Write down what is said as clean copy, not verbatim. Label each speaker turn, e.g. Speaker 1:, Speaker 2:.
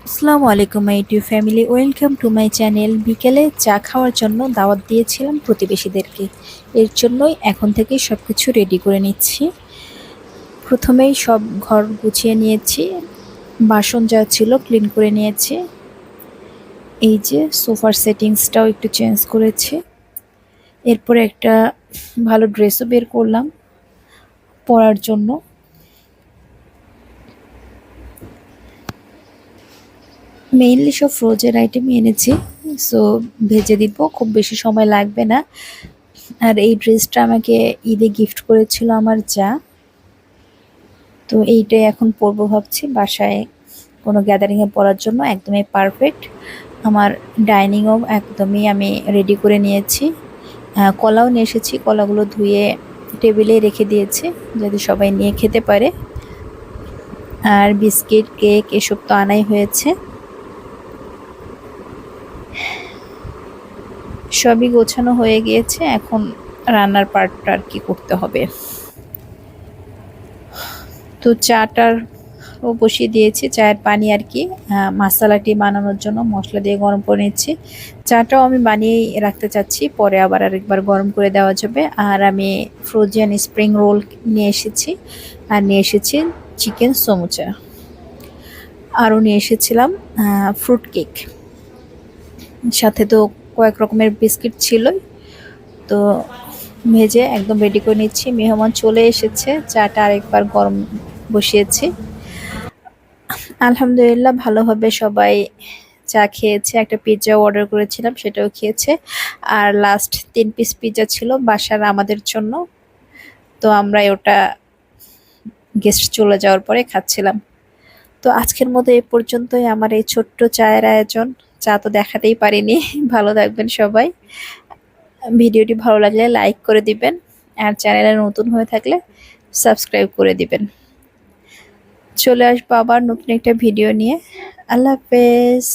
Speaker 1: আসসালামু আলাইকুম my YouTube family, welcome to my channel. বিকেলে চা খাওয়ার জন্য দাওয়াত দিয়েছিলাম প্রতিবেশীদেরকে। এর জন্যই এখন থেকেই সব কিছু রেডি করে নিচ্ছি। প্রথমেই সব ঘর গুছিয়ে নিয়েছি, বাসন যা ছিল ক্লিন করে নিয়েছি। এই যে সোফার সেটিংসটাও একটু চেঞ্জ করেছি। এরপরে একটা ভালো ড্রেসও বের করলাম পরার জন্য। মেইনলি সব ফ্রোজেন আইটেম এনেছি, সো ভেজে দিব, খুব বেশি সময় লাগবে না। আর এই ড্রেসটা আমাকে ঈদে গিফট করেছিল আমার যা। তো এইটাই এখন পরবো ভাবছি, বাসায় কোনো গ্যাদারিংয়ে পরার জন্য একদমই পারফেক্ট। আমার ডাইনিংও একদমই আমি রেডি করে নিয়েছি। কলাও নিয়ে এসেছি, কলাগুলো ধুয়ে টেবিলে রেখে দিয়েছি যাতে সবাই নিয়ে খেতে পারে। আর বিস্কিট, কেক এসব তো আনাই হয়েছে। সবই গোছানো হয়ে গিয়েছে, এখন রান্নার পার্টটা আর কি করতে হবে। তো চাটার ও বসিয়ে দিয়েছি, চায়ের পানি আর কি মশলাটি বানানোর জন্য মশলা দিয়ে গরম করে নিচ্ছি। চাটাও আমি বানিয়েই রাখতে চাচ্ছি, পরে আবার আরেকবার গরম করে দেওয়া যাবে। আর আমি ফ্রোজেন স্প্রিং রোল নিয়ে এসেছি, আর নিয়ে এসেছি চিকেন সমুচা, আরও নিয়ে এসেছিলাম ফ্রুট কেক। সাথে তো কয়েক রকমের বিস্কিট ছিলই। তো ভেজে একদম রেডি করে নিচ্ছি। মেহমান চলে এসেছে, চাটা আরেকবার গরম বসিয়েছি। আলহামদুলিল্লাহ ভালোভাবে সবাই চা খেয়েছে। একটা পিৎজা অর্ডার করেছিলাম, সেটাও খেয়েছে। আর লাস্ট 3 পিস পিৎজা ছিল বাসার আমাদের জন্য, তো আমরা ওটা গেস্ট চলে যাওয়ার পরে খাচ্ছিলাম। তো আজকের মতো এ পর্যন্তই আমার এই ছোট্ট চায়ের আয়োজন। চা তো দেখাতেই পারিনি। ভালো থাকবেন সবাই। ভিডিওটি ভালো লাগলে লাইক করে দিবেন, আর চ্যানেলে নতুন হয়ে থাকলে সাবস্ক্রাইব করে দিবেন। চলে আসবো আবার নতুন একটা ভিডিও নিয়ে। আল্লাহ হাফেজ।